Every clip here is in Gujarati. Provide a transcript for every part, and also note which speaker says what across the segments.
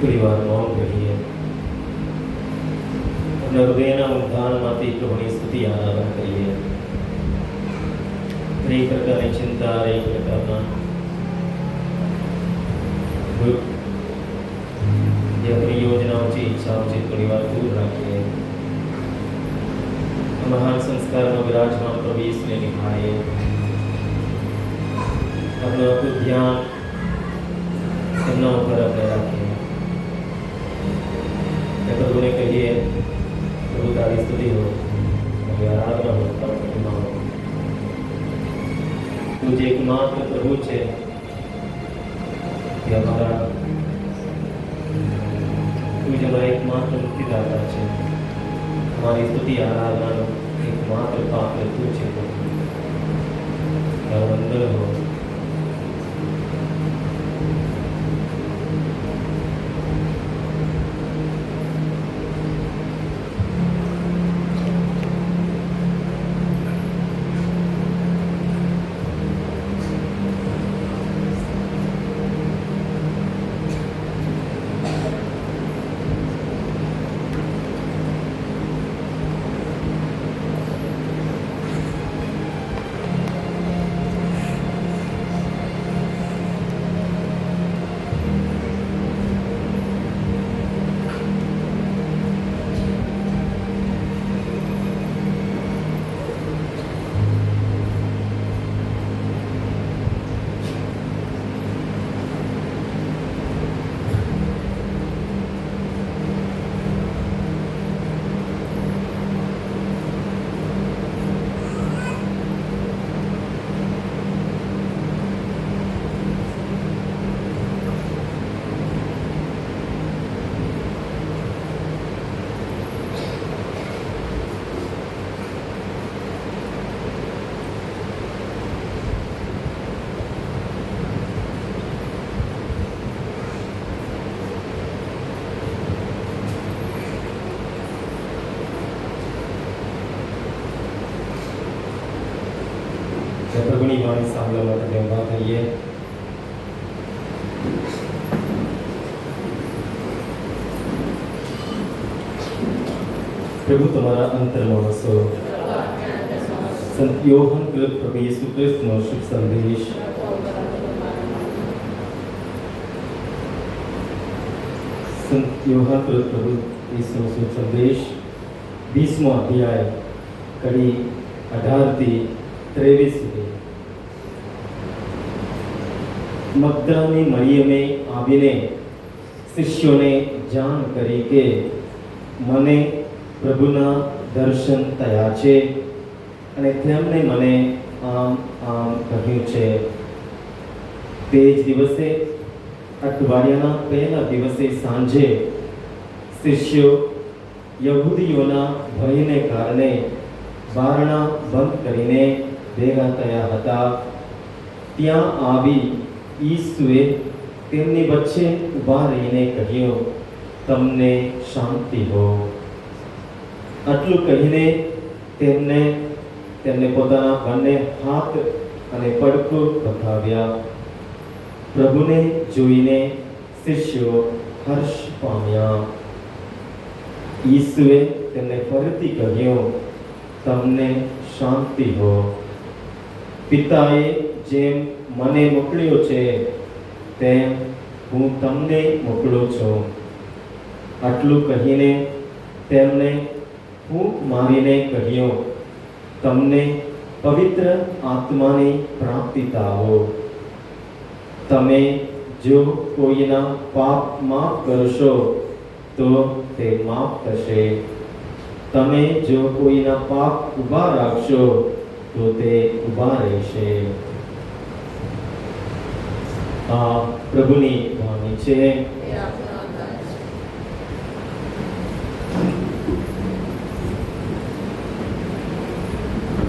Speaker 1: થોડી વાર મૌન રહીએ અને હૃદયના ઉદ્ધાનમાંથી પ્રભુની સ્તુતિ આરાધના કરીએ. એક પ્રકારની ચિંતા, એક પ્રકારના દુઃખ, જે આપણી યોજનાઓ છે, ઈચ્છાઓ છે, થોડી વાર દૂર રાખીએ. મહાન સંસ્કારનો વિરાજમાન પ્રભુ ઈસુને નિભાઈએ. આપણું આખું ધ્યાન એમના ઉપર આપણે રાખીએ. પ્રભુને કહીએ, પ્રભુ તારી સ્તુતિ હો, તારી આરાધના હો, તારી મહિમા હો. તું જે એકમાત્ર પ્રભુ છે, તે અમારા તું જ અમારા એકમાત્ર મુક્તિદાતા છે. અમારી સ્તુતિ આરાધનાનો એકમાત્ર પાત્ર તું છે. તારો વંદન હો. પ્રભુની વાણી સાંભળવા માટે ઉભા થઈએ. પ્રભુ તમારા અંતરમાં વસો. સંત યોહાન કૃત પ્રભુ ઈસુ ખ્રિસ્તનો શુભ સંદેશ. સંત યોહાન કૃત પ્રભુ ઈસુનો શુભ સંદેશ 20મો અધ્યાય કડી 18 થી 23 સુધી. મગદલાની મરિયમે આવીને શિષ્યોને જાણ કરી કે મને પ્રભુના દર્શન થયા છે અને તેમણે મને આમ આમ કહ્યું છે. તે જ દિવસે અઠવાડિયાના પહેલા દિવસે સાંજે શિષ્યો યહૂદીઓના ભયને કારણે બારણા બંધ કરીને ભેગા થયા હતા. ત્યાં આવી ઈસુએ તેમની વચ્ચે ઊભા રહીને કહ્યું, તમને શાંતિ હો. આટલું કહીને તેમને પોતાના બંને હાથ અને પડખું બતાવ્યા. પ્રભુને જોઈને શિષ્યો હર્ષ પામ્યા. ઈસુએ તેમને ફરીથી કહ્યું, તમને શાંતિ હો. પિતાએ જેમ મને મોકલ્યો છે તેમ હું તમને મોકલું છું. આટલું કહીને તેમણે ફૂંક મારીને કહ્યું, તમને પવિત્ર આત્માની પ્રાપ્તિ થાઓ. તમે જો કોઈના પાપ માફ કરશો તો તે માફ થશે. તમે જો કોઈના પાપ ઊભા રાખશો તો તે ઊભા રહેશે. આ પ્રભુની વાણી છે.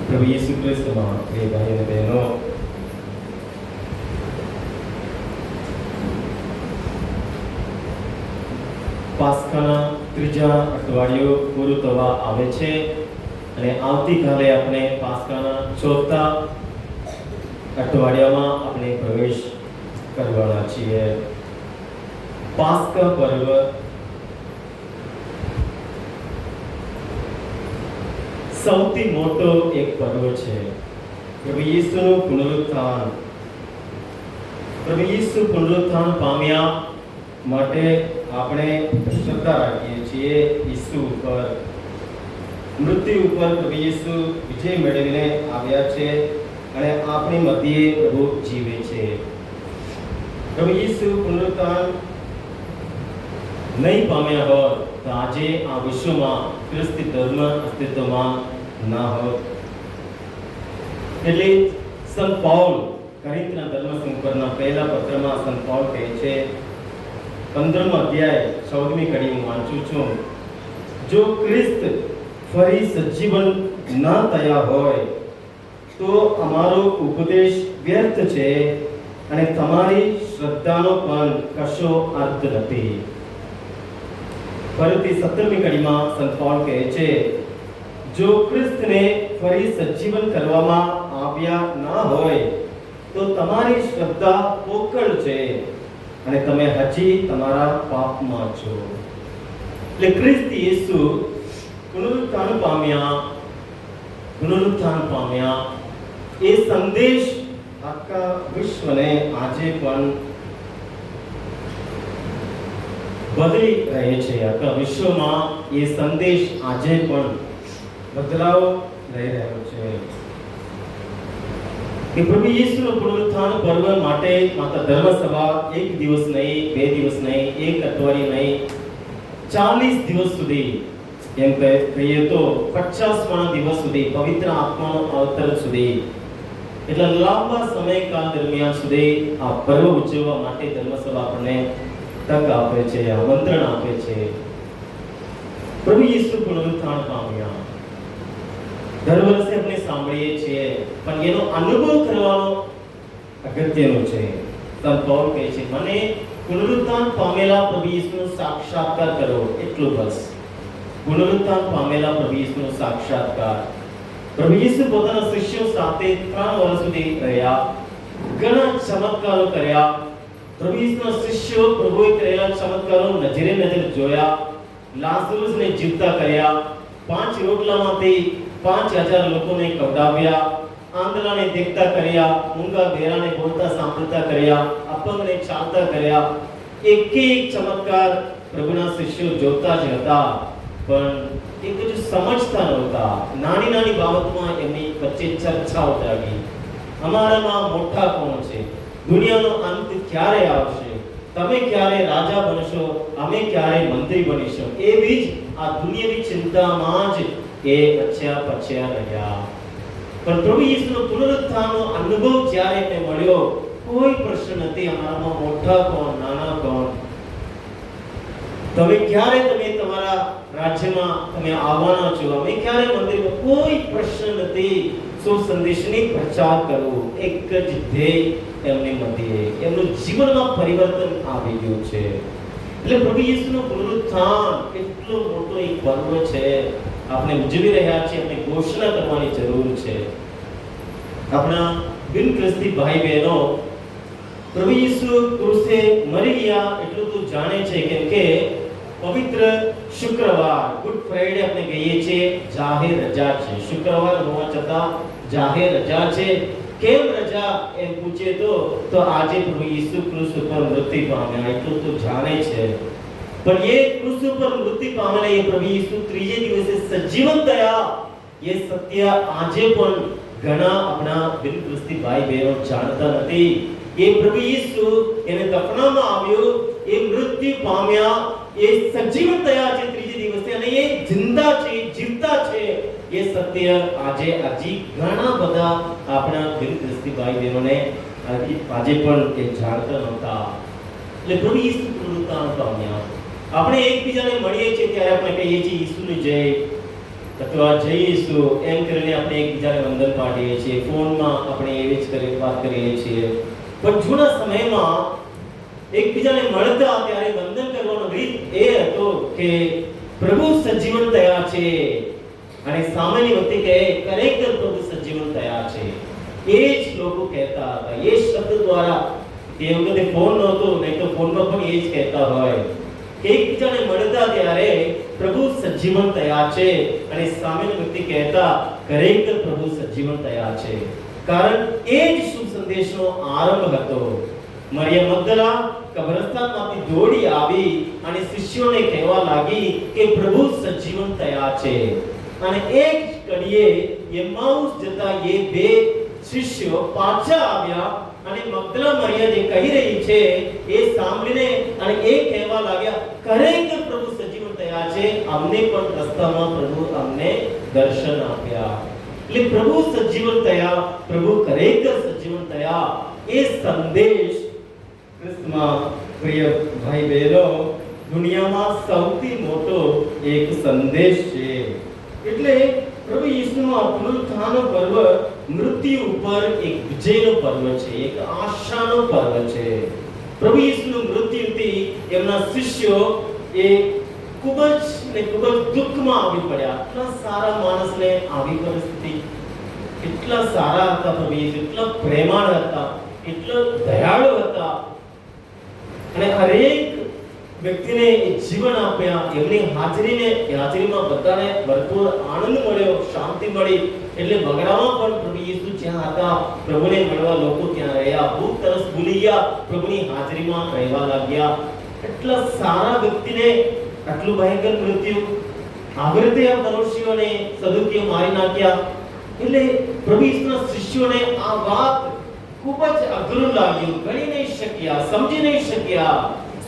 Speaker 1: પ્રભુ ઈસુ ખ્રિસ્તમાં પ્રિય ભાઈઓ અને બહેનો, પાસ્કાના ત્રીજા અઠવાડિયું પૂરું થવા આવે છે અને આવતીકાલે આપણે પાસ્કાના ચોથા અઠવાડિયામાં આપણે પ્રવેશ કરવાના છીએ. પાસ્કા પર્વ સૌથી મોટો એક પર્વ છે. પ્રભુ ઈસુનું પુનરુત્થાન. પ્રભુ ઈસુ પુનરુત્થાન પામ્યા માટે આપણે શ્રદ્ધા રાખીએ છીએ ઈસુ ઉપર. મૃત્યુ ઉપર પ્રભુ ઈસુ વિજય મેળવીને આવ્યા છે અને આપણી મધ્યે પ્રભુ જીવે છે. પ્રભુ ઈસુ પુનરુત્થાન નહીં પામ્યા હોત તો આજે આ વિશ્વમાં ખ્રિસ્તી ધર્મ અસ્તિત્વમાં ના હોત. એટલે સંત પાઉલ કોરિન્થના ધર્મસંકરના પહેલા પત્રમાં સંત પાઉલ કહે છે, 15મો અધ્યાય 14મી કડી હું વાંચું છું, જો ખ્રિસ્ત ફરી સજીવન ન થયા હોય તો અમારો ઉપદેશ વ્યર્થ છે અને તમારી શ્રદ્ધાનો પણ કશો અર્થ નથી. ફરીથી 17મી કડીમાં સંત પાઉલ કહે છે, જો ખ્રિસ્તને ફરી સજીવન કરવામાં આવ્યા ના હોય તો તમારી શ્રદ્ધા પોકળ છે અને તમે હજી તમારા પાપમાં છો. એટલે ખ્રિસ્ત યેસુ પુનરુત્થાન પામ્યા એ સંદેશ આખા વિશ્વને આજે પણ બદલી રહે છે. આખા વિશ્વમાં એ સંદેશ આજે પણ બદલાવ લઈ રહ્યો છે કે પ્રભુ ઈસુનું પુનરુત્થાન પર્વ માટે માત્ર ધર્મસભા એક દિવસ નહીં, 2 દિવસ નહીં, એક અઠવાડિયું નહીં, 40 દિવસ સુધી, એમ કહીએ તો 50 દિવસ સુધી, પવિત્ર આત્માનો અવતર સુધી, એટલે લાંબા સમયકાળ દરમિયાન સુધી આ પર્વ ઉજવવા માટે ધર્મસભા આપણને તક આપે છે, આમંત્રણ આપે છે. પ્રભુ ઈસુ પુનરુત્થાન પામ્યા. દર વર્ષે આપણે સાંભળીએ છીએ પણ એનો અનુભવ કરવાનો અગત્યનો છે. સંત પાઉલ કહે છે, મને પુનરુત્થાન પામેલા પ્રભુ ઈસુનો સાક્ષાત્કાર કરો, એટલું બસ. પુનરુત્થાન પામેલા પ્રભુ ઈસુનો સાક્ષાત્કાર. પ્રભુ ઈસુ પોતાના શિષ્યો સાથે 3 વર્ષ સુધી રહ્યા, ઘણા ચમત્કારો કર્યા. પ્રભુ ઈસુના શિષ્યો પ્રભુએ કરેલા ચમત્કારો નજરે નજર જોયા. લાઝરુસને જીવતા કર્યા, 5 રોટલામાંથી 5000 લોકોને ખવડાવ્યા, આંધળાને દેખતા કર્યા, મૂંગા બહેરાને બોલતા સાંભળતા કર્યા, અપંગને ચાલતા કર્યા. એક ચમત્કાર પ્રભુના શિષ્યો જોતા જ હતા પણ એ કશું સમજતા નહોતા. નાની નાની બાબતમાં એમની વચ્ચે ચર્ચાઓ જાગી. અમારામાં મોટા કોણ છે? દુનિયાનો અંત ક્યારે આવશે? તમે ક્યારે રાજા બનશો? અમે ક્યારે મંત્રી બનીશું? એવી જ આ દુનિયાવી ચિંતામાં જ એ અચ્છા પછ્યા રહ્યા. પણ પ્રભુ ઈસુનો પુનરુત્થાનનો અનુભવ જ્યારે એમને મળ્યો, કોઈ પ્રશ્ન નથી અમારામાં મોટા કોણ, નાના કોણ, તમે ક્યારે તમે તમારા રાજ્યમાં તમે આવવાના છો, અમે ક્યારે મંદિરમાં, કોઈ પ્રશ્ન નથી. સુસંદેશની પ્રચાર કરવો, એક જ ધ્યેય એમની મધ્યે, એમનું જીવનમાં પરિવર્તન આવી ગયું છે. એટલે પ્રભુ ઈસુનું પુનરુત્થાન એટલો મોટો એક પર્વ છે, આપણે ઉજવી રહ્યા છીએ, આપણે ઘોષણા કરવાની જરૂર છે. આપણા બિન ખ્રિસ્તી ભાઈ બહેનો, પ્રભુ ઈસુ ક્રૂસે મરી ગયા એટલું તો જાણે છે, કેમ કે પવિત્ર શુક્રવાર, ગુડ ફ્રાઈડે આપણે કહીએ છીએ, જાહેર રજા છે. શુક્રવાર હોવા છતાં જાહેર રજા છે. કેમ રજા એમ પૂછે તો આજે પ્રભુ ઈસુ ક્રૂસ ઉપર મૃત્યુ પામ્યા એટલું તો જાણે છે. પણ એ ક્રૂસ ઉપર મૃત્યુ પામેલા એ પ્રભુ ઈસુ ત્રીજે દિવસે સજીવન થયા, એ સત્ય આજે પણ ઘણા આપણા બિન ખ્રિસ્તી ભાઈ બહેનો જાણતા નથી. એ પ્રભુ ઈસુ એને દફનાવવામાં આવ્યો, એ મૃત્યુ પામ્યા, એ સજીવન થયા છે ત્રીજે દિવસે અને એ જિંદા છે, જીવતા છે. એ સત્ય આજે હજી ઘણા બધા આપણા બિન ખ્રિસ્તી ભાઈ બહેનોને આજે પણ એ જાણતા નહોતા. એટલે પ્રભુ ઈસુ પુનરુત્થાન પામ્યા. આપણે એકબીજાને મળીએ છીએ ત્યારે આપણે કહીએ છીએ ઈસુની જય અથવા જય ઈસુ એમ કરીને આપણે એકબીજાને વંદન પાઠવીએ છીએ. ફોનમાં આપણે એવી જ વાત કરીએ છીએ. પણ જૂના સમયમાં એકબીજાને મળતા ત્યારે વંદન કરવાનો રીત એ હતો કે પ્રભુ સજીવન થયા છે અને સામેની વ્યક્તિ કહે ખરેખર પ્રભુ સજીવન થયા છે. એ જ લોકો કહેતા હતા. એ શબ્દ દ્વારા એ વખતે ફોન નહોતો, નહીં તો ફોનમાં પણ એ જ કહેતા હોય કે એકબીજાને મળતા ત્યારે પ્રભુ સજીવન થયા છે, અને સામેનો વ્યક્તિ કહેતા ખરેખર પ્રભુ સજીવન થયા છે. કારણ એ જ શુભ સંદેશનો આરંભ હતો. મરિયમ મગદલા કબ્રસ્તાનમાંથી દોડી આવી અને શિષ્યોને કહેવા લાગી કે પ્રભુ સજીવન થયા છે. અને એક કડીએ એમાઉસ જતા એ બે શિષ્યો પાછા આવ્યા અને મગદલા મરિયમ જે કહી રહી છે એ સાંભળીને અને એ કહેવા લાગ્યા ખરેખર પ્રભુ સજીવન થયા છે, અમને પણ રસ્તામાં પ્રભુ અમને દર્શન આપ્યા. એટલે પ્રભુ સજીવન થયા, પ્રભુ ખરેખર સજીવન થયા, એ સંદેશ ક્રિસ્તમાં પ્રિય ભાઈ બહેનો દુનિયામાં સૌથી મોટો એક સંદેશ છે. એટલે પ્રભુ ઈસુનું આ પુનરુત્થાન પર્વ મૃત્યુ ઉપર એક વિજયનો પર્વ છે, એક આશાનો પર્વ છે. પ્રભુ ઈસુનું મૃત્યુથી એમના શિષ્યો એ ખૂબ જ દુઃખમાં આવી પડ્યા. એટલા સારા માણસને આવી પરિસ્થિતિ, એટલા સારા હતા પ્રભુ ઈસુ, એટલા પ્રેમાળ હતા, એટલા દયાળુ હતા, અને હરેક વ્યક્તિને જીવન આપ્યા. એમની હાજરીમાં બધાને ભરપૂર આનંદ મળ્યો, શાંતિ મળી. એટલે બગડામાં પણ પ્રભુ ઈસુ જ્યાં હતા પ્રભુને મળવા લોકો ત્યાં રહ્યા, ભૂખ તરસ ભૂલી ગયા, પ્રભુની હાજરીમાં રહેવા લાગ્યા. એટલા સારા વ્યક્તિને આટલું ભયંકર મૃત્યુ, આવી રીતે આ મનુષ્યોને સદુકીય મારી નાખ્યા. એટલે પ્રભુ ઈસુના શિષ્યોને આ વાત ખૂબ જ અઘરું લાગ્યું, ગણી નહીં શક્યા, સમજી નહીં શક્યા,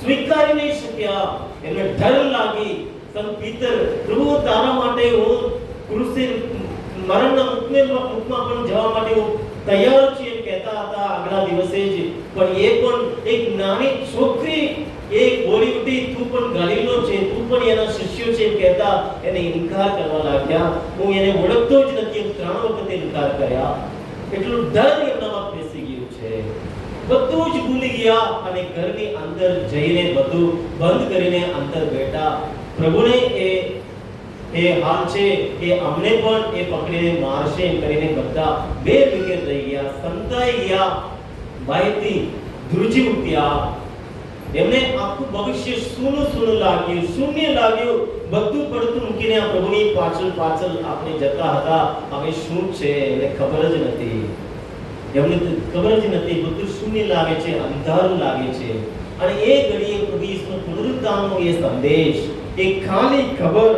Speaker 1: સ્વીકારી નહીં શક્યા. એમને ડર લાગી. સંત પીતર, પ્રભુ તારા માટે હું ક્રુસે મરણના મુખમાં પણ જવા માટે હું તૈયાર છું એમ કહેતા હતા આગલા દિવસે જ. પણ એ પણ એક નાની છોકરી એ બોલી ઉઠી, તું પણ ગલીલનો છે, તું પણ એના શિષ્યો છે એમ કહેતા એને ઇનકાર કરવા લાગ્યા. હું એને ઓળખતો જ નથી એમ 3 વખતે ઇનકાર કર્યા. એટલું ડર એમનામાં બેસી ગયું છે. બધું જ ભૂલી ગયા અને ઘરની અંદર જઈને બધું બંધ કરીને અંદર બેઠા. પ્રભુને એ હાલ છે કે અમને પણ એ પકડીને મારશે એમ કરીને બધા બે વિકેટ થઈ ગયા, સંતાઈ ગયા, ભયથી ધ્રુજી ઉઠ્યા. એમને આખું ભવિષ્ય સૂનું લાગ્યું, શૂન્ય લાગ્યું. બધું પડતું મૂકીને આ પ્રભુની પાછળ આપણે જતા હતા. હવે શું છે એને ખબર જ નથી. એમને ખબર જ નથી. બધું શૂન્ય લાગે છે, અંધારું લાગે છે. અને એ ઘડીએ પ્રભુ ઈસુનો પુનરુત્થાનનો એ સંદેશ, એ ખાલી ખબર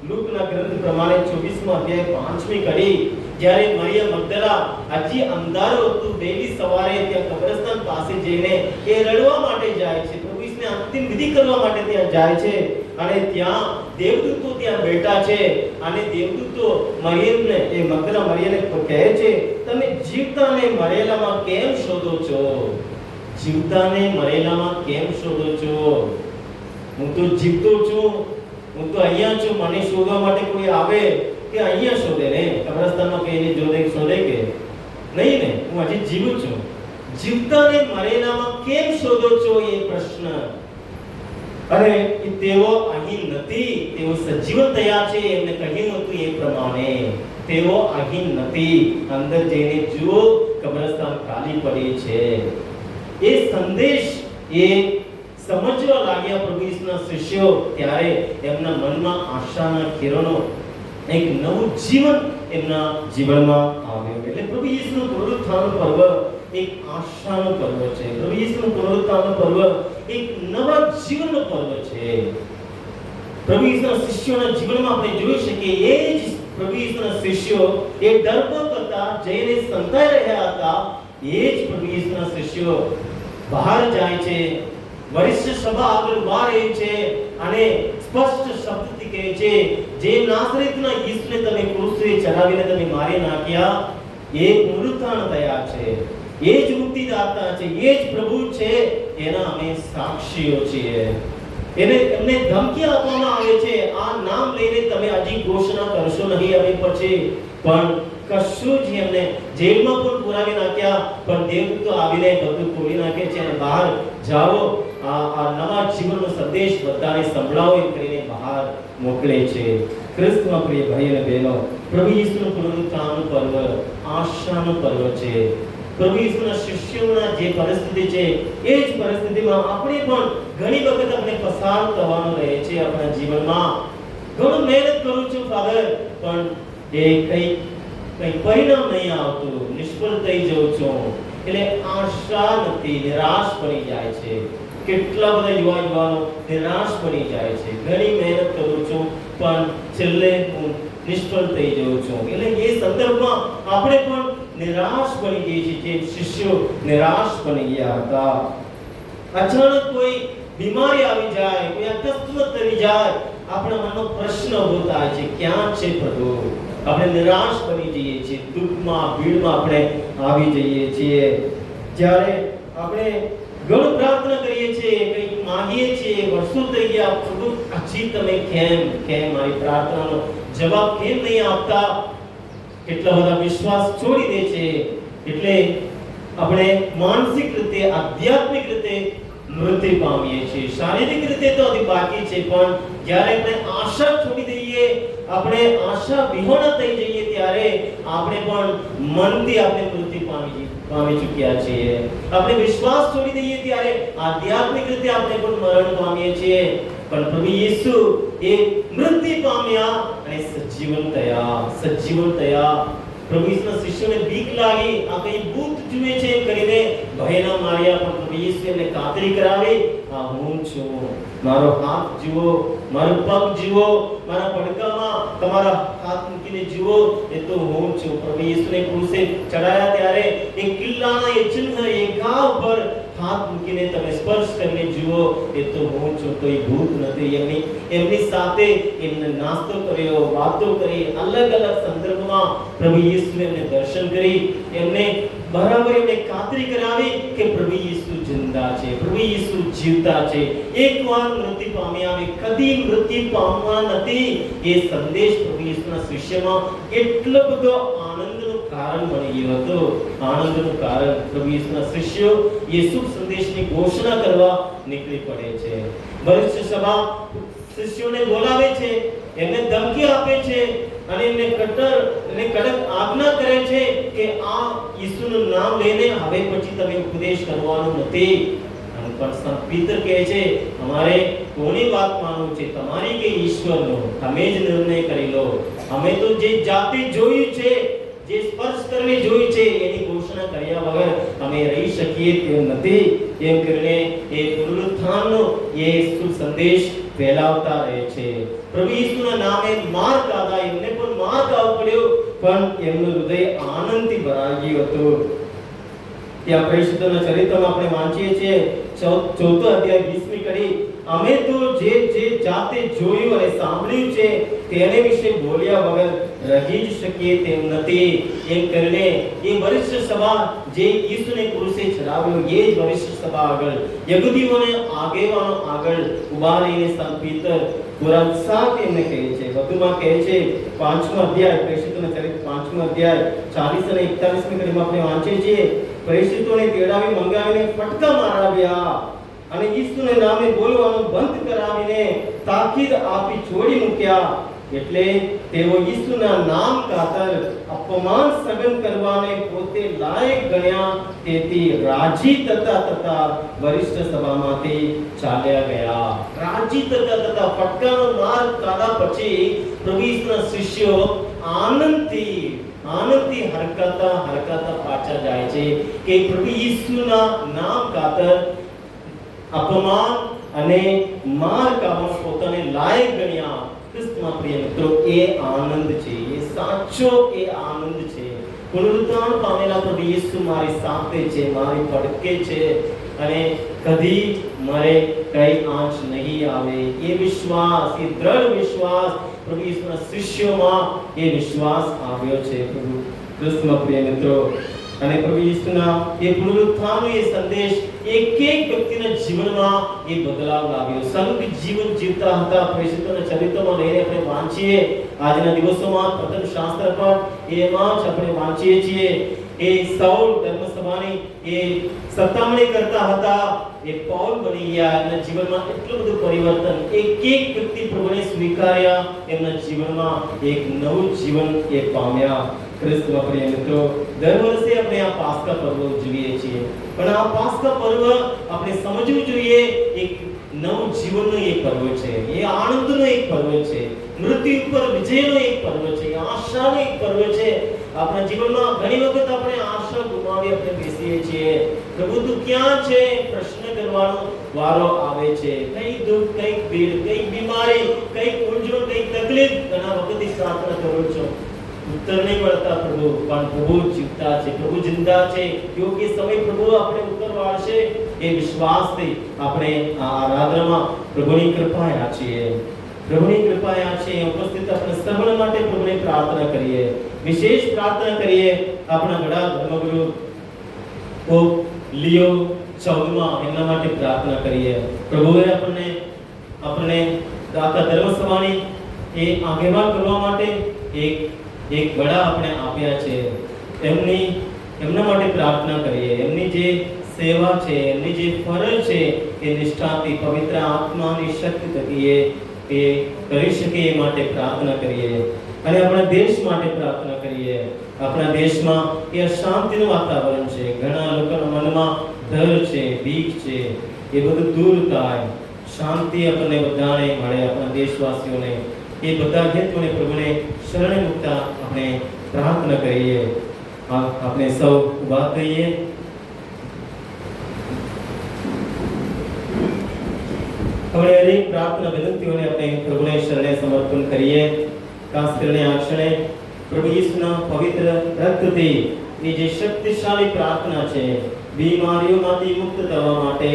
Speaker 1: લૂકના ગ્રંથ પ્રમાણે 24મા અધ્યાય 5મી કડી, જ્યારે મરિયમ મગદલા હજી અંધારું હતું, વહેલી સવારે ત્યાં કબ્રસ્તાન પાસે જઈને એ રડવા માટે જાય છે, પ્રભુ ઈસુને અંતિમ વિધિ કરવા માટે ત્યાં જાય છે. અને ત્યાં દેવદૂતો ત્યાં બેઠા છે. અને દેવદૂતો મરિયમને, એ મગદલા મરિયમને કહે છે, તમે જીવતાને મરેલામાં કેમ શોધો છો? જીવતાને મરેલામાં કેમ શોધો છો? હું તો જીવતો છું, હું તો અહીંયા છું. મને શોધવા માટે કોઈ આવે કે અહીંયા શોધે ને, કબ્રસ્તાનમાં કઈને શોધે કે નહીં ને? હું હજી જીવું છું. જીવતાને મરેલામાં કેમ શોધો છો? એ પ્રશ્ન. અને તેઓ અહીં નથી, તેઓ સજીવન થયા છે. એમને કહ્યું હતું એ પ્રમાણે તેઓ અહીં નથી. અંદર જઈને જુઓ, કબ્રસ્તાન ખાલી પડી છે. એ સંદેશ એ સમજવા લાગ્યા પ્રભુ ઈસુના શિષ્યો. ત્યારે એમના મનમાં આશાના કિરણો, એક નવું જીવન એમના જીવનમાં આવ્યું. એટલે પ્રભુ ઈસુનું પુનરુત્થાન પર્વ એક આશાનો પર્વ છે. પ્રભુ ઈસુનું પુનરુત્થાન પર્વ એક નવા જીવનનો પર્વ છે. પ્રભુ ઈસુના શિષ્યોના જીવનમાં આપણે જોઈ શકીએ, એ જ પ્રભુ ઈસુના શિષ્યો એ ડરપોક હતા, જઈને સંતાઈ રહ્યા હતા. એ જ પ્રભુ ઈસુના શિષ્યો બહાર જાય છે, વરિષ્ઠ સભા આગળ ઉભા રહે છે અને સ્પષ્ટ શબ્દથી કહે છે, જે નાસરેતના ઈસુને તમે ક્રૂસે ચડાવીને તમે મારી નાખ્યા, એ પુનરુત્થાન થયા છે, એ જ મુક્તિદાતા છે, એ જ પ્રભુ છે, એના અમે સાક્ષીઓ છીએ. એમને ધમકી આપવામાં આવે છે, આ નામ લઈને તમે હજી ઘોષણા કરશો નહીં હવે પછી. પણ કશું જ એમને જેલમાં પણ પુરાવી નાખ્યા. પણ દેવદૂતો આવીને બધું તોડી નાખે છે અને બહાર જાઓ, આ નવા જીવનનો સંદેશ બધાને સંભળાવો એમ કરીને બહાર મોકલે છે. ક્રિસ્તમાં પ્રિય ભાઈ અને બહેનો, પ્રભુ ઈસુનું પુનરુત્થાનનું પર્વ આશાનું પર્વ છે. પ્રભુ ઈસુના શિષ્યોના જે પરિસ્થિતિ છે એ જ પરિસ્થિતિમાં આપણે પણ ઘણી વખત આપણે પસાર થવાનું રહે છે આપણા જીવનમાં. ઘણું મહેનત કરું છું ફાધર, પણ એ કઈ પરિણામ નહીં આવતું, નિષ્ફળ થઈ જાઉં છું. એટલે આશા નથી, નિરાશ બની જાય છે. કેટલા બધા યુવાનો નિરાશ બની જાય છે. ઘણી મહેનત કરું છું પણ છેલ્લે હું નિષ્ફળ થઈ જાઉં છું. એટલે એ સંદર્ભમાં આપણે પણ નિરાશ બની જઈએ છીએ, જે શિષ્યો નિરાશ બની ગયા હતા. અચાનક કોઈ બીમારી આવી જાય, કોઈ અકસ્માત થઈ જાય, આપણા મનનો પ્રશ્ન ઉભો થાય છે, ક્યાં છે પ્રભુ? આપણે નિરાશ બની જઈએ છીએ, દુઃખમાં, ભીડમાં આપણે આવી જઈએ છીએ. જ્યારે આપણે ઘણું પ્રાર્થના કરીએ છીએ, કંઈક માંગીએ છીએ, વર્ષો થઈ ગયા, પ્રભુ હજી તમે કેમ મારી પ્રાર્થનાનો જવાબ કેમ નહીં આપતા? કેટલા બધા વિશ્વાસ છોડી દે છે. એટલે આપણે માનસિક રીતે, આધ્યાત્મિક રીતે મૃત્યુ પામીએ છીએ. શારીરિક રીતે તો હજી બાકી છે, પણ જ્યારે આપણે આશા છોડી દઈએ, આપણે આશા વિહોણા થઈ જઈએ, ત્યારે આપણે પણ મનથી આપણે મૃત્યુ પામી ચૂક્યા છીએ. આપણે વિશ્વાસ છોડી દઈએ ત્યારે આધ્યાત્મિક રીતે આપણે પણ મરણ પામીએ છીએ. પણ પ્રભુ ઈસુ એ મૃત્યુ પામ્યા અને સજીવન થયા. પ્રભુ ઈસુના શિષ્યોને બીક લાગી, આ કઈ ભૂત જુએ છે કરીને ભયના માર્યા. પણ પ્રભુ ઈસુ એમને ખાતરી કરાવી, આ હું છું, મારો હાથ જુઓ, મારો પગ જુઓ, મારા પડકામાં તમારા હાથ મૂકીને જુઓ, એ તો હું છું. પ્રભુ ઈસુને ક્રૂસે ચડાયા ત્યારે એક કિલ્લાના એ ચિહ્ન, એ ઘા ઉપર હાથ મૂકીને તમે સ્પર્શ કરીને જુઓ, એ તો હું છું, કોઈ ભૂત નથી. એમની સાથે એમને નાસ્તો કર્યો, વાતો કરી, અલગ અલગ સંદર્ભમાં પ્રભુ ઈસુએ એમને દર્શન કરી, એમને બરાબર એમને ખાતરી કરાવી કે પ્રભુ ઈસુ જિંદા છે, પ્રભુ ઈસુ જીવતા છે. એકવાર મૃત્યુ પામ્યા, હવે કદી મૃત્યુ પામવા નથી. એ સંદેશ પ્રભુ ઈસુના શિષ્યમાં એટલો બધો આનંદનું કારણ બની ગયો હતો. આનંદનું કારણ પ્રભુ ઈસુના શિષ્યો એ શુભ સંદેશની ઘોષણા કરવા નીકળી પડે છે. વરિષ્ઠ સભા શિષ્યોને બોલાવે છે, એમને ધમકી આપે છે અને એમને કડક આજ્ઞા કરે છે કે આ ઈસુનું નામ લઈને હવે પછી તમે ઉપદેશ કરવાનો નથી. પણ સંત પીતર કહે છે, અમારે કોની વાત માનવું છે, તમારી કે ઈશ્વરનો? તમે જ નિર્ણય કરી લો. અમે તો જે જાતે જોયું છે, જે સ્પર્શ કરીને જોયું છે, એની ઘોષણા કર્યા વગર અમે રહી શકીએ તેમ નથી. એમ કરીને એ પુનરુત્થાનનો એ શુભ સંદેશ ફેલાવતા રહે છે. પ્રભુ ઈસુના નામે માર ખાધા, એમને પણ માર ખાવો પડ્યો, પણ એમનું હૃદય આનંદથી ભરાઈ ગયું હતું. ત્યાં પ્રેષિતોના ચરિત્રમાં આપણે વાંચીએ છીએ, 4 અધ્યાય 20મી કડી, અમે તો જે જાતે જોયું અને સાંભળ્યું છે તેને વિશે બોલ્યા વગર રહી જ શકીએ તેમ નથી. એમ કરીને એ વરિષ્ઠ સભા જે ઈસુને ક્રૂસે ચડાવ્યો, એ જ વરિષ્ઠ સભા આગળ, યહૂદીઓને આગેવાનો આગળ ઊભા રહીને સંત પીતર પૂરા ઉત્સાહથી એમને કહે છે. વધુમાં કહે છે, 5મો અધ્યાય, પ્રેષિતોના ચરિત્ર 5મો અધ્યાય 40 અને 41મી કડીમાં આપણે વાંચીએ છીએ, પ્રેષિતોને તેડાવી મંગાવીને ફટકા મારાવ્યા અને ઈસુના નામે બોલવાનું બંધ કરાવીને તાકીદ આપી છોડી મૂક્યા. એટલે તેઓ ઈસુના નામ ખાતર અપમાન સહન કરવાને પોતે લાયક ગણ્યા. તેથી રાજી થતા વરિષ્ઠ સભામાંથી ચાલ્યા ગયા. રાજી થતા ફટકાનો માર ખાધા પછી પ્રભુ ઈસુના શિષ્યો આનંદથી હરકતા પાછા જાય છે કે પ્રભુ ઈસુના નામ ખાતર અપમાન અને માર ખાવા પોતાને લાયક ગણ્યા. ક્રિસ્તમાં પ્રિય મિત્રો, એ આનંદ છે, એ સાચો એ આનંદ છે. પુનરુત્થાન પામેલા પ્રભુ ઈસુ મારી સાથે છે, મારી પડકે છે અને કદી મારે કઈ આંચ નહીં આવે. એ વિશ્વાસ, એ દ્રઢ વિશ્વાસ પ્રભુ ઈસુના શિષ્યોમાં એ વિશ્વાસ આવ્યો છે. પ્રભુ ક્રિસ્તમાં પ્રિય મિત્રો, અને પ્રભુ ઈસુના એ પુનરુત્થાનનો એ સંદેશ એક વ્યક્તિના જીવનમાં એ બદલાવ લાવ્યો. સંત જીવન જીવતા હતા. પ્રેષિતોના ચરિત્રમાં લઈને આપણે વાંચીએ આજના દિવસોમાં પ્રથમ શાસ્ત્ર પર એમાં જ આપણે વાંચીએ છીએ. એ સાઉલ ધર્મસભાની એ સત્તામણી કરતા હતા, એ પૌલ બની ગયા. એમના જીવનમાં એટલું બધું પરિવર્તન, એક વ્યક્તિ પ્રભુને સ્વીકાર્યા, એમના જીવનમાં એક નવું જીવન એ પામ્યા. ક્રિસ્તમાં પ્રિય મિત્રો, દર વર્ષે આપણે આ પાસ્કા પર્વ ઉજવીએ છીએ, પણ આ પાસ્કા પર્વ આપણે સમજવું જોઈએ એક નવ જીવનનો એક પર્વ છે, એ આનંદનો એક પર્વ છે, મૃત્યુ ઉપર વિજયનો એક પર્વ છે, આશાનો એક પર્વ છે. આપણા જીવનમાં ઘણી વખત આપણે આશા ગુમાવી આપણે બેસીએ છીએ. પ્રભુ તું ક્યાં છે પ્રશ્ન કરવાનો વારો આવે છે. કઈ દુઃખ, કઈ પીડ, કઈ બીમારી, કઈ મૂંઝવણ, કઈ તકલીફ ઘણા વખતથી પ્રાર્થના કરું છું, ઉત્તર નહીં મળતા પ્રભુ, પણ પ્રભુ જીવતા છે, પ્રભુ જિંદા છે. યોગ્ય સમય પ્રભુ આપણે ઉત્તર વાળશે એ વિશ્વાસથી આપણે આ આરાધનામાં પ્રભુની કૃપાયા છીએ. પ્રભુની કૃપાયા છે. ઉપસ્થિત આપણે સર્વ માટે પ્રભુને પ્રાર્થના કરીએ, વિશેષ પ્રાર્થના કરીએ આપણા વડા ધર્મગુરુ પોપ લિયો 14મા એમના માટે પ્રાર્થના કરીએ. પ્રભુએ આપણને આખા ધર્મસભાની એ આગેવાન કરવા માટે એક વડા આપણે આપ્યા છે. એમના માટે પ્રાર્થના કરીએ. એમની જે સેવા છે, એમની જે ફરજ છે એ નિષ્ઠાથી પવિત્ર આત્માની શક્તિ થકી એ કરી શકે એ માટે પ્રાર્થના કરીએ. અને આપણા દેશ માટે પ્રાર્થના કરીએ. આપણા દેશમાં એ શાંતિનું વાતાવરણ છે, ઘણા લોકોના મનમાં ડર છે, બીક છે, એ બધું દૂર થાય, શાંતિ આપણને બધાને મળે, આપણા દેશવાસીઓને. એ બધા હેતુને પ્રભુને શરણે મૂકતા આપણે પ્રાર્થના કરીએ. આપણે સૌ ઊભા થઈએ. હવે દરેક પ્રાર્થના વિનંતીઓને આપણે પ્રભુને શરણે સમર્પણ કરીએ. ખાસ કરીને આ ક્ષણે પ્રભુ ઈસુના પવિત્ર રક્તથી એ જે શક્તિશાળી પ્રાર્થના છે, બીમારીઓમાંથી મુક્ત થવા માટે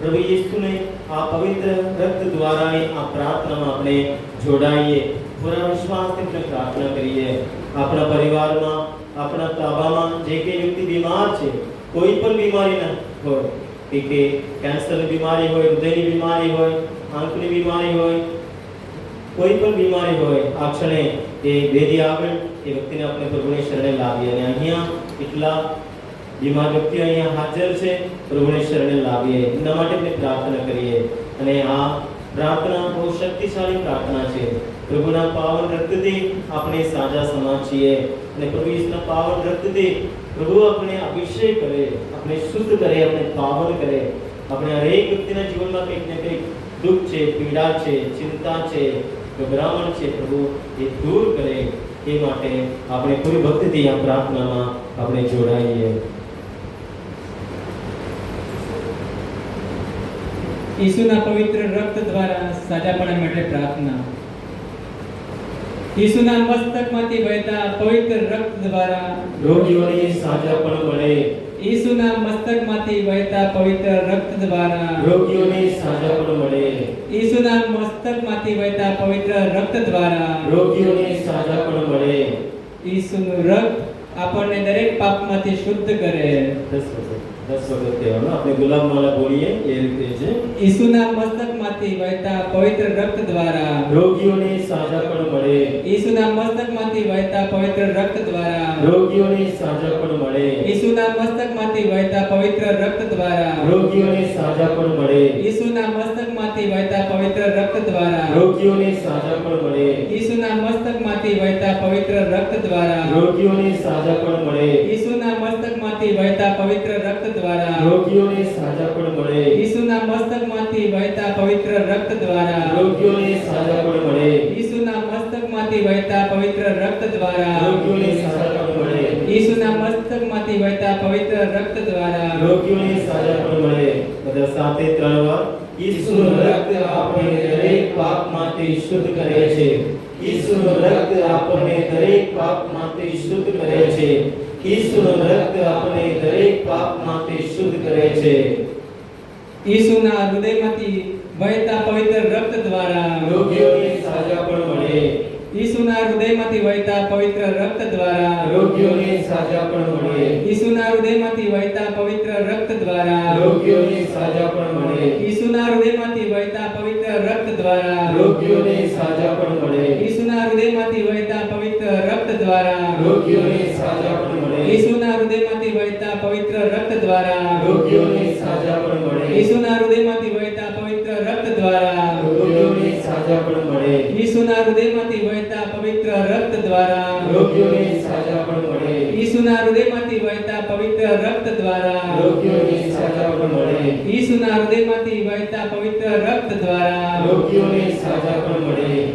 Speaker 1: પ્રભુ ઈસુને આ પવિત્ર રક્ત દ્વારા આ પ્રાર્થનામાં આપણે જોડાઈએ. પૂરા વિશ્વાસથી આપણે પ્રાર્થના કરીએ. આપણા પરિવારમાં, આપણા તાબામાં જે કે વ્યક્તિ બીમાર છે, કોઈ પણ બીમારી ન હોય, કે કેન્સરની બીમારી હોય, હૃદયની બીમારી હોય, આંખની બીમારી હોય, કોઈ પણ બીમારી હોય, આ ક્ષણે એ વેદી આગળ એ વ્યક્તિને આપણે પ્રભુને શરણે લાવીએ. અને અહીંયા એટલા બીમાર વ્યક્તિઓ અહીંયા હાજર છે, પ્રભુને શરણે લાવીએ. એના માટે આપણે પ્રાર્થના કરીએ. અને આ પ્રાર્થના બહુ શક્તિશાળી પ્રાર્થના છે. પ્રભુના પાવન રક્તથી આપણે સાજા સમાજ છીએ, અને પ્રભુ ઈસુના પાવન રક્તથી પ્રભુ આપણે અભિષેક કરે, આપણે શુદ્ધ કરે, આપણે પાવન કરે. આપણે હરેક વ્યક્તિના જીવનમાં કંઈક ને કંઈક દુઃખ છે, પીડા છે, ચિંતા છે, ગભરામણ છે, પ્રભુ એ દૂર કરે. એ માટે આપણે પૂરી ભક્તિથી આ પ્રાર્થનામાં આપણે જોડાઈએ.
Speaker 2: ઈસુના પવિત્ર રક્ત દ્વારા સાજાપણા માટે પ્રાર્થના. ઈસુના મસ્તકમાંથી વહેતા પવિત્ર રક્ત દ્વારા
Speaker 1: રોગીઓને સાજાપણું મળે.
Speaker 2: ઈસુના મસ્તકમાંથી વહેતા પવિત્ર રક્ત દ્વારા
Speaker 1: રોગીઓને સાજાપણું મળે.
Speaker 2: ઈસુના મસ્તકમાંથી વહેતા પવિત્ર રક્ત દ્વારા
Speaker 1: રોગીઓને સાજાપણું મળે.
Speaker 2: ઈસુનું રક્ત આપણને દરેક પાપમાંથી શુદ્ધ કરે.
Speaker 1: 10 વખત કહેવાનું. આપણે ગુલાબમાલા બોલીએ એ રીતે છે.
Speaker 2: ઈસુના મસ્તકમાંથી વહેતા પવિત્ર રક્ત દ્વારા
Speaker 1: રોગીઓને સાજાપણું મળે.
Speaker 2: ઈસુના મસ્તકમાંથી વહેતા પવિત્ર રક્ત દ્વારા
Speaker 1: રોગીઓને સાજાપણું મળે.
Speaker 2: ઈસુના મસ્તકમાંથી વહેતા પવિત્ર રક્ત દ્વારા
Speaker 1: રોગીઓને સાજાપણું મળે.
Speaker 2: ઈસુના મસ્તકમાંથી વહેતા પવિત્ર રક્ત દ્વારા
Speaker 1: રોગીઓને સાજાપણું મળે.
Speaker 2: ઈસુના મસ્તકમાંથી વહેતા પવિત્ર રક્ત દ્વારા
Speaker 1: રોગીઓને સાજાપણું મળે.
Speaker 2: ઈસુના મસ્તકમાંથી વહેતા પવિત્ર રક્ત દ્વારા
Speaker 1: રોગીઓને સાજાપણું મળે.
Speaker 2: ઈસુના મસ્તકમાંથી વહેતા પવિત્ર રક્ત દ્વારા
Speaker 1: રોગીઓને સાજાપણું મળે.
Speaker 2: ઈસુના મસ્તકમાંથી વહેતા પવિત્ર રક્ત દ્વારા
Speaker 1: રોગીઓને સાજાપણું મળે.
Speaker 2: ઈસુના મસ્તકમાંથી વહેતા પવિત્ર રક્ત દ્વારા
Speaker 1: રોગીઓને સાજાપણું મળે. બધા સાથે 3 વાર. ઈસુનું રક્ત આપણને દરેક પાપમાંથી શુદ્ધ કરે છે. ઈસુનું રક્ત આપણને દરેક પાપમાંથી શુદ્ધ કરે છે. ઈસુનું રક્ત આપણને દરેક પાપમાંથી શુદ્ધ કરે છે.
Speaker 2: ઈસુના હૃદયમાંથી વહેતા પવિત્ર રક્ત દ્વારા
Speaker 1: રોગીઓને સાજાપણું મળે.
Speaker 2: ઈસુના હૃદયમાંથી વહેતા પવિત્ર રક્ત દ્વારા
Speaker 1: રોગીઓને સાજાપણું મળે.
Speaker 2: ઈસુના હૃદયમાંથી વહેતા પવિત્ર રક્ત દ્વારા
Speaker 1: રોગીઓને સાજાપણું મળે.
Speaker 2: ઈસુના હૃદયમાંથી વહેતા પવિત્ર રક્ત દ્વારા
Speaker 1: રોગીઓને સાજાપણું મળે.
Speaker 2: ઈસુના હૃદયમાંથી વહેતા પવિત્ર રક્ત દ્વારા
Speaker 1: રોગીઓને સાજાપણું મળે.
Speaker 2: ઈસુના હૃદયમાંથી વહેતા પવિત્ર રક્ત દ્વારા
Speaker 1: રોગીઓને સાજાપણું મળે.
Speaker 2: ઈસુના હૃદયમાંથી વહેતા પવિત્ર રક્ત દ્વારા
Speaker 1: રોગીઓને સાજાપણું મળે.
Speaker 2: ઈસુના હૃદયમાંથી વહેતા પવિત્ર રક્ત દ્વારા
Speaker 1: રોગીઓને સાજાપણું મળે.
Speaker 2: ઈસુના હૃદયમાંથી વહેતા પવિત્ર રક્ત દ્વારા
Speaker 1: રોગીઓની સાજા પણ મળે.
Speaker 2: ઈસુના હૃદયમાંથી વહેતા પવિત્ર રક્ત દ્વારા
Speaker 1: રોગીઓની સાજા પણ મળે.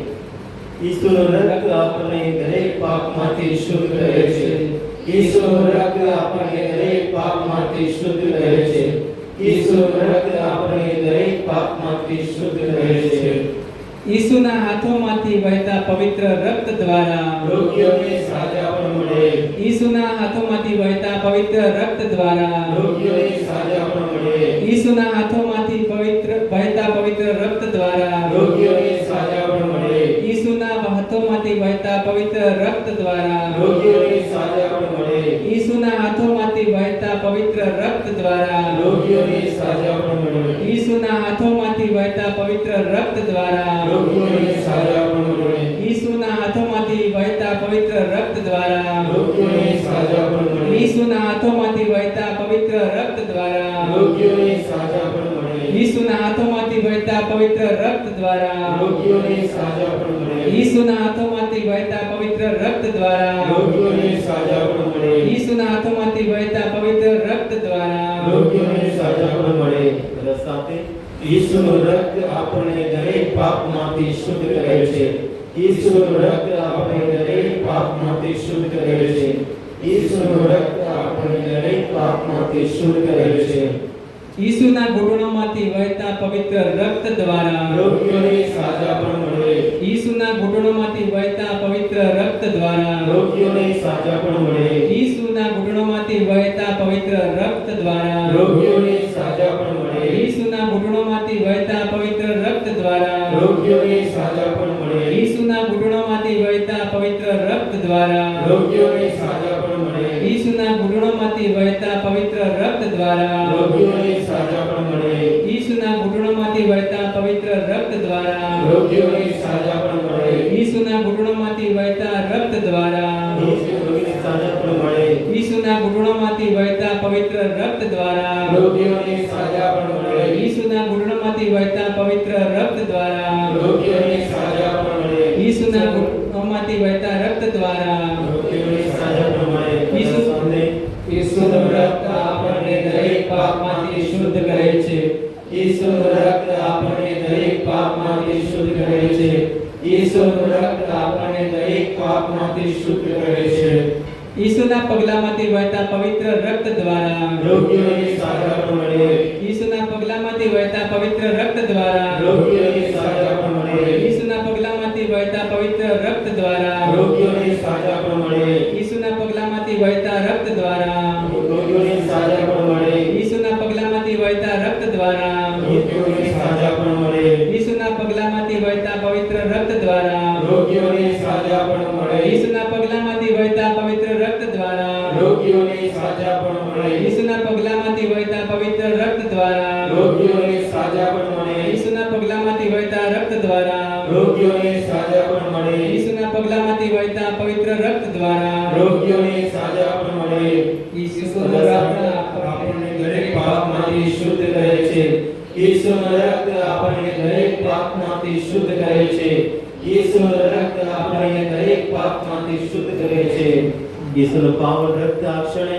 Speaker 1: ઈસુનું રક્ત આપણને દરેક પાપમાંથી શુદ્ધ કરે છે. ઈસુનું રક્ત આપણને દરેક પાપમાંથી શુદ્ધ કરે છે. ઈસુનું રક્ત આપણને દરેક પાપમાંથી શુદ્ધ કરે છે.
Speaker 2: ઈસુના હાથોમાંથી વહેતા પવિત્ર રક્ત દ્વારા
Speaker 1: રોગીઓની સાજા પણ મળે.
Speaker 2: ઈસુના હાથોમાંથી વહેતા પવિત્ર રક્ત દ્વારા
Speaker 1: રોગીઓની સાજા પણ મળે.
Speaker 2: ઈસુના હાથોમાંથી વહેતા પવિત્ર રક્ત દ્વારા
Speaker 1: રોગીઓની સાજા પણ મળે.
Speaker 2: ઈસુના હાથોમાંથી વહેતા પવિત્ર રક્ત દ્વારા
Speaker 1: રોગીઓની સાજા પણ મળે.
Speaker 2: ઈસુના હાથોમાંથી વહેતા પવિત્ર રક્ત દ્વારા
Speaker 1: રોગીઓની સાજા પણ મળે.
Speaker 2: ઈસુના હાથોમાંથી વહેતા પવિત્ર રક્ત દ્વારા
Speaker 1: રોગીઓની સાજા પણ મળે.
Speaker 2: ઈસુના હાથોમાંથી વહેતા પવિત્ર રક્ત દ્વારા
Speaker 1: રોગીઓની સાજા પણ મળે.
Speaker 2: ઈસુના હાથોમાંથી વહેતા પવિત્ર રક્ત દ્વારા
Speaker 1: રોગીઓની સાજા પણ મળે.
Speaker 2: ઈસુના હાથોમાંથી વહેતા પવિત્ર રક્ત દ્વારા
Speaker 1: રોગીઓની સાજા પણ મળે.
Speaker 2: ઈસુના હાથોમાંથી વહેતા પવિત્ર રક્ત દ્વારા
Speaker 1: રોગીઓની સાજા પણ મળે.
Speaker 2: ઈસુના હાથોમાંથી વહેતા પવિત્ર રક્ત દ્વારા
Speaker 1: રોગીઓની સાજા પણ મળે. બધા સાથે ઈસુનું રક્ત આપણને દરેક પાપમાંથી શુદ્ધ કરે છે. ઈસુનું રક્ત આપણને દરેક પાપમાંથી શુદ્ધ કરે છે. ઈસુનું રક્ત આપણને દરેક પાપમાંથી શુદ્ધ કરે છે.
Speaker 2: ઈસુના ઘૂંટણોમાંથી વહેતા પવિત્ર રક્ત દ્વારા
Speaker 1: રોગીઓની સાજા પણ મળે.
Speaker 2: ઈસુના ઘૂંટણોમાંથી વહેતા પવિત્ર રક્ત દ્વારા
Speaker 1: રોગીઓની સાજા પણ મળે.
Speaker 2: ઈસુના ઘૂંટણોમાંથી વહેતા પવિત્ર રક્ત દ્વારા
Speaker 1: રોગીઓની સાજા પણ મળે.
Speaker 2: ઈસુના ઘૂંટણોમાંથી વહેતા પવિત્ર રક્ત દ્વારા
Speaker 1: રોગીઓની સાજા પણ મળે.
Speaker 2: ઈસુના ઘૂંટણોમાંથી વહેતા પવિત્ર રક્ત દ્વારા
Speaker 1: રોગીઓની સાજા પણ મળે.
Speaker 2: ઈસુના ઘૂંટણોમાંથી વહેતા પવિત્ર રક્ત દ્વારા
Speaker 1: રોગીઓની સાજા પણ મળે.
Speaker 2: ઈસુના ઘૂંટણોમાંથી વહેતા પવિત્ર રક્ત દ્વારા
Speaker 1: રોગીઓની સાજા પણ મળે.
Speaker 2: ઈસુના ઘૂંટણોમાંથી વહેતા રક્ત દ્વારા
Speaker 1: રોગીઓની સાજા પણ મળે.
Speaker 2: ઈસુના ઘૂંટણોમાંથી વહેતા પવિત્ર રક્ત દ્વારા
Speaker 1: રોગીઓની સાજા પણ મળે.
Speaker 2: ઈસુના ઘૂંટણોમાંથી વહેતા પવિત્ર રક્ત દ્વારા
Speaker 1: રોગીઓની સાજા પણ મળે.
Speaker 2: ઈસુના ઘૂંટણોમાંથી વહેતા રક્ત દ્વારા
Speaker 1: રોગીઓની સાજા પણ મળે.
Speaker 2: ઈસુ-
Speaker 1: સાથે ઈસુનું રક્ત આપણને દરેક પાપમાંથી શુદ્ધ કરે છે. ઈસુનું રક્ત આપણને દરેક પાપમાંથી શુદ્ધ કરે છે. ઈસુનું રક્ત આપણને દરેક પાપમાંથી શુદ્ધ કરે છે.
Speaker 2: ઈસુના પગલામાંથી વહેતા પવિત્ર રક્ત દ્વારા
Speaker 1: રોગીઓની સાજા પણ મળે.
Speaker 2: ઈસુના પગલામાંથી વહેતા પવિત્ર રક્ત દ્વારા
Speaker 1: રોગીઓની સાજા પણ મળે.
Speaker 2: ઈસુના પગલામાંથી વહેતા પવિત્ર રક્ત દ્વારા
Speaker 1: રોગીઓની સાજા પણ મળે.
Speaker 2: ઈસુના પગલામાંથી વહેતા રક્ત દ્વારા
Speaker 1: રોગીઓની સાજા પણ મળે.
Speaker 2: ઈસુના પગલામાંથી વહેતા રક્ત દ્વારા
Speaker 1: રોગીઓની સાજા પણ મળે.
Speaker 2: ઈસુના પગલામાંથી વહેતા પવિત્ર રક્ત દ્વારા
Speaker 1: રોગીઓની સાજા પણ મળે.
Speaker 2: ઈસુના પગલામાંથી વહેતા પવિત્ર રક્ત દ્વારા
Speaker 1: રોગીઓની સાજા પણ મળે.
Speaker 2: ઈસુના પગલામાંથી વહેતા પવિત્ર રક્ત દ્વારા
Speaker 1: રોગીઓની સાજા પણ મળે.
Speaker 2: ઈસુના પગલામાંથી વહેતા રક્ત દ્વારા
Speaker 1: રોગીઓની સાજા પણ મળે.
Speaker 2: ઈસુના પગલામાંથી વહેતા પવિત્ર રક્ત દ્વારા
Speaker 1: રોગીઓની સાજા પણ મળે.
Speaker 2: ઈસુનું
Speaker 1: રક્ત
Speaker 2: રક્ત
Speaker 1: આપણને દરેક પાપમાંથી શુદ્ધ કરે છે. ઈસુનું રક્ત આપણને દરેક પાપમાંથી શુદ્ધ કરે છે. ઈસુનું રક્ત આપણને દરેક પાપમાંથી શુદ્ધ કરે છે. ઈસુનું પાવન રક્ત આ ક્ષણે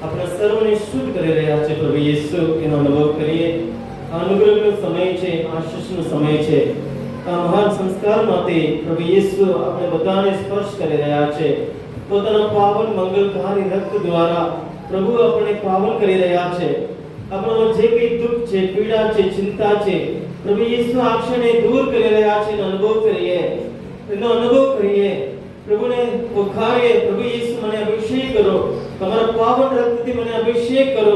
Speaker 1: આપણા સર્વને શુદ્ધ કરી રહ્યા છે. પ્રભુ ઈસુ એનો અનુભવ કરીએ. આ અનુગ્રહનો સમય છે, આશીષનો સમય છે. આ મહાન સંસ્કાર માટે પ્રભુ ઈસુ આપણે બધાને સ્પર્શ કરી રહ્યા છે. પોતાના પાવન મંગલકારી રક્ત દ્વારા પ્રભુ આપણે પાવન કરી રહ્યા છે. આપણો જે કઈ દુઃખ છે, પીડા છે, ચિંતા છે, પ્રભુ ઈસુ આ ક્ષણે દૂર કરી રહ્યા છે. એનો અનુભવ કરીએ. પ્રભુને પુકારીએ, પ્રભુ ઈસુ મને અભિષેક કરો. તમારા પાવન રક્તથી મને અભિષેક કરો.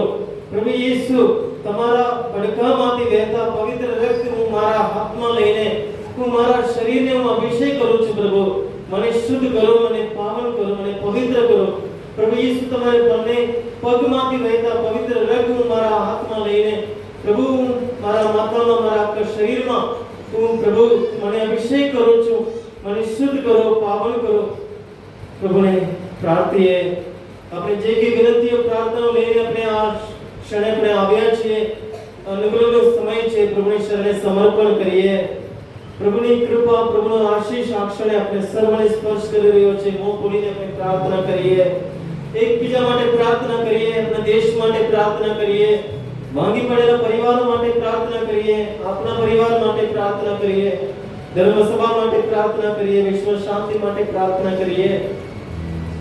Speaker 1: પ્રભુ ઈસુ તમારા પડકામાંથી વહેતા પવિત્ર રક્ત હું મારા હાથમાં લઈને હું મારા શરીરને હું અભિષેક કરું છું. પ્રભુ મને શુદ્ધ કરો, મને પાવન કરો, મને પવિત્ર કરો. પ્રભુ ઈસુ તમારે બંને પગમાંથી વહેતા પવિત્ર રક્ત હું મારા હાથમાં લઈને પ્રભુ હું મારા માથામાં, મારા આખા શરીરમાં હું પ્રભુ મને અભિષેક કરું છું. મને શુદ્ધ કરો, પાવન કરો. પ્રભુને પ્રાર્થીએ. આપણે જે કે વિનંતીઓ પ્રાર્થનાઓ લઈને આપણે આ ક્ષણે આપણે આવ્યા છીએ. અનુગ્રહનો સમય છે. પ્રભુની શરણે સમર્પણ કરીએ. પ્રભુની કૃપા, પ્રભુનો આશીષ આ ક્ષણે આપણે સર્વને સ્પર્શ કરી રહ્યો છે. મોં ખોલીને આપણે પ્રાર્થના કરીએ. એકબીજા માટે પ્રાર્થના કરીએ, આપણા દેશ માટે પ્રાર્થના કરીએ, ભાંગી પડેલા પરિવારો માટે પ્રાર્થના કરીએ, આપણા પરિવાર માટે પ્રાર્થના કરીએ, ધર્મસભા માટે પ્રાર્થના કરીએ, વિશ્વ શાંતિ માટે પ્રાર્થના કરીએ,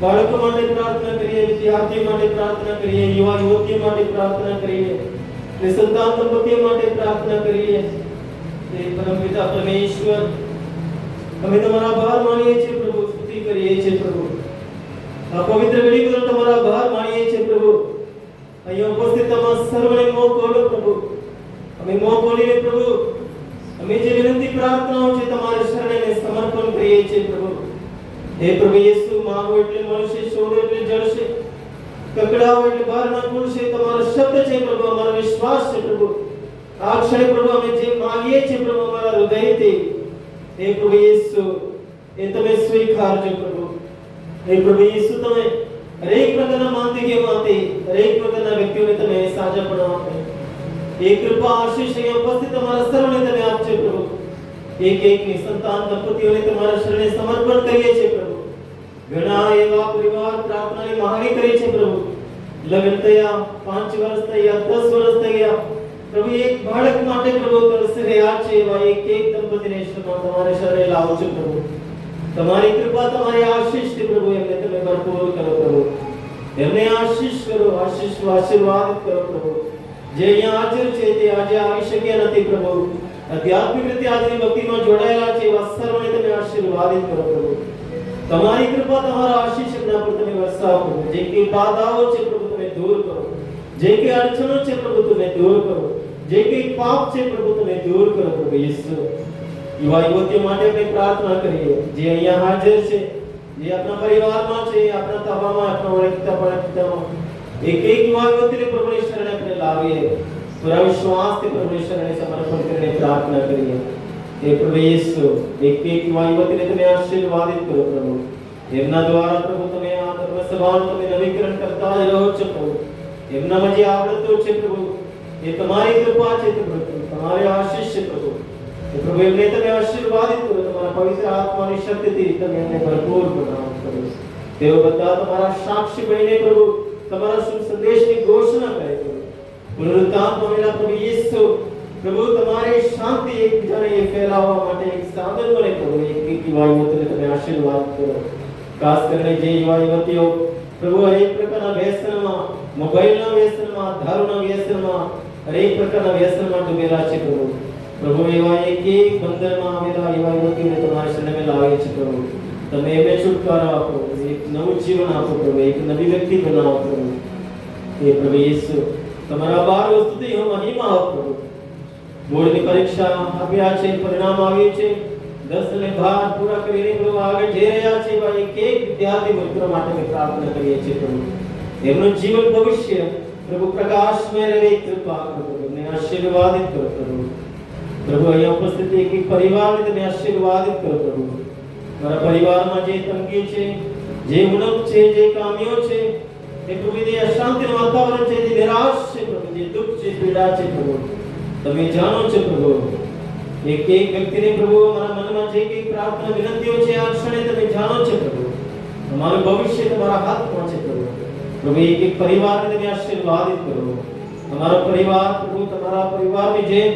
Speaker 1: બાળકો માટે પ્રાર્થના કરીએ, વિદ્યાર્થીઓ માટે પ્રાર્થના કરીએ, યુવા યુવતીઓ માટે પ્રાર્થના કરીએ, નિસંતાન દંપતીઓ માટે પ્રાર્થના કરીએ. હે પરમપિતા પરમેશ્વર, અમે તમારા આભાર માનીએ છીએ પ્રભુ, સ્તુતિ કરીએ છીએ પ્રભુ. આ પવિત્ર ઘડી બદલ તમારા આભાર માનીએ છીએ પ્રભુ. અહીંયા ઉપસ્થિત તમામ સર્વને મોં ખોલો પ્રભુ. અમે મોં ખોલીને પ્રભુ અમે જે વિનંતી પ્રાર્થનાઓ છે તમારા શરણે સમર્પણ કરીએ છીએ પ્રભુ. હે પ્રભુ યેસુ, માંગો એટલે મળશે, શોધો એટલે જળશે, કકડાવો એટલે બહાર ના ખુલશે. તમારો શબ્દ છે પ્રભુ, અમારો વિશ્વાસ છે પ્રભુ. આ ક્ષણે પ્રભુ અમે જે માંગીએ છીએ પ્રભુ અમારા હૃદયથી, હે પ્રભુ યેસુ, એ તમે સ્વીકારજો પ્રભુ. હે પ્રભુ યેસુ, તમે હરેક પ્રકારના માંદગીઓમાંથી હરેક પ્રકારના વ્યક્તિઓને તમે સાજાપણું આપો. એ કૃપા આશીષ અહીંયા ઉપસ્થિત તમારા સર્વને તમે આપજો પ્રભુ. એક એકની સંતાન દંપતીઓને તમારા શરણે સમર્પણ કરીએ છીએ પ્રભુ. ઘણા એવા પરિવાર પ્રાર્થનાની માંગણી કરી છે પ્રભુ. લગ્ન થયા, 5 વર્ષ થયા, 10 વર્ષ થયા પ્રભુ, એક બાળક માટે પ્રભુ તરસી રહ્યા છે. એવા એક એક દંપતીને તમારા શરણે લાવો છો પ્રભુ. તમારી કૃપા, તમારી આશીષ થી પ્રભુ એમને તમે ભરપૂર કરો પ્રભુ. એમને આશીષ કરો, આશીર્વાદ કરો પ્રભુ. જે અહીંયા હાજર છે તે આજે આવી શક્યા નથી પ્રભુ, આધ્યાત્મિક રીતે આજની ભક્તિમાં જોડાયેલા છે, એવા સર્વને તમે આશીર્વાદિત કરો પ્રભુ. તમારી કૃપા, તમારા આશીષ એમના પર તમે વરસાવો પ્રભુ. જે કે બાધાઓ છે પ્રભુ તમે દૂર કરો, જે કે અડચણો છે પ્રભુ તમે દૂર કરો, જે કે પાપ છે પ્રભુ તમે દૂર કરો પ્રભુ યેસુ. યુવા યુવતીઓ માટે આપણે પ્રાર્થના કરીએ, જે અહીંયા હાજર છે, જે આપણા પરિવારમાં છે, આપણા તાબામાં, આપણા ઓળખતામાં એક એક યુવા યુવતીને પ્રભુની શરણે આપણે લાવીએ. પૂરા વિશ્વાસથી પ્રભુની શરણે સમર્પણ કરીને પ્રાર્થના કરીએ. હે પ્રભુ યેસુ, એક એક યુવા યુવતીને તમે આશીર્વાદિત કરો પ્રભુ. એમના દ્વારા પ્રભુ તમે આ ધર્મ સભાનું તમે નવીકરણ કરતા જ રહો છો પ્રભુ. એમનામાં જે આવડતો છે પ્રભુ, એ તમારી કૃપા છે પ્રભુ, તમારી આશીષ છે પ્રભુ. પ્રભુ એમને તમે આશીર્વાદિત કરો, તમારા પવિત્ર આત્માની શક્તિથી તમે એમને ભરપૂર બનાવો પ્રભુ. તેઓ બધા તમારા સાક્ષી બનીને પ્રભુ તમારા શુભ સંદેશની ઘોષણા કરે પ્રભુ. પુનરુત્થાન પામેલા પ્રભુ યેસુ, પ્રભુ તમારી શાંતિ એકબીજાને ફેલાવવા માટે એક સાધન બને પ્રભુ. એક યુવા યુવતીને તમે આશીર્વાદ કરો. ખાસ કરીને જે યુવા યુવતીઓ પ્રભુ હરેક પ્રકારના વ્યસનમાં, મોબાઈલના વ્યસનમાં, દારૂના વ્યસનમાં, હરેક પ્રકારના વ્યસનમાં ડૂબેલા છે પ્રભુ. પ્રભુ એવા એક એક બંધનમાં આવેલા યુવા યુવતીઓને તમારા શરણે લાવીએ છીએ પ્રભુ. તમે એમને છુટકારો આપો, એક નવું જીવન આપો પ્રભુ, એક નવી વ્યક્તિ બનાવો પ્રભુ. હે પ્રભુ યેસુ, તમારા બાર સ્તુતિ હો, મહિમા હો પ્રભુ. બોર્ડની પરીક્ષા આપ્યા છે, પરિણામ આવ્યું છે, 10 ને 12 પૂરા કરીને પ્રભુ આગળ જઈ રહ્યા છે. એવા એક એક વિદ્યાર્થી મિત્રો માટે અમે પ્રાર્થના કરીએ છીએ પ્રભુ. એમનું જીવન ભવિષ્ય પ્રભુ પ્રકાશમય રહે, કૃપા કરો પ્રભુ. એમને આશીર્વાદિત કરો પ્રભુ. પ્રભુ અહીંયા ઉપસ્થિત એક એક પરિવારને તમે આશીર્વાદિત કરો પ્રભુ. મારા પરિવારમાં જે તંગી છે, જે ઉણપ છે, જે કામીઓ છે, એ પ્રભુ જે અશાંતિનું વાતાવરણ છે, જે નિરાશ છે પ્રભુ, જે દુઃખ છે, પીડા છે પ્રભુ, તમે જાણો છો પ્રભુ. એક એક વ્યક્તિને પ્રભુ અમારા મનમાં જે કંઈ પ્રાર્થના વિનંતીઓ છે આ ક્ષણે તમે જાણો છો પ્રભુ. અમારું ભવિષ્ય તમારા હાથમાં છે પ્રભુ. પ્રભુ એક એક પરિવારને તમે આશીર્વાદિત કરો. અમારો પરિવાર પ્રભુ તમારા પરિવારની જેમ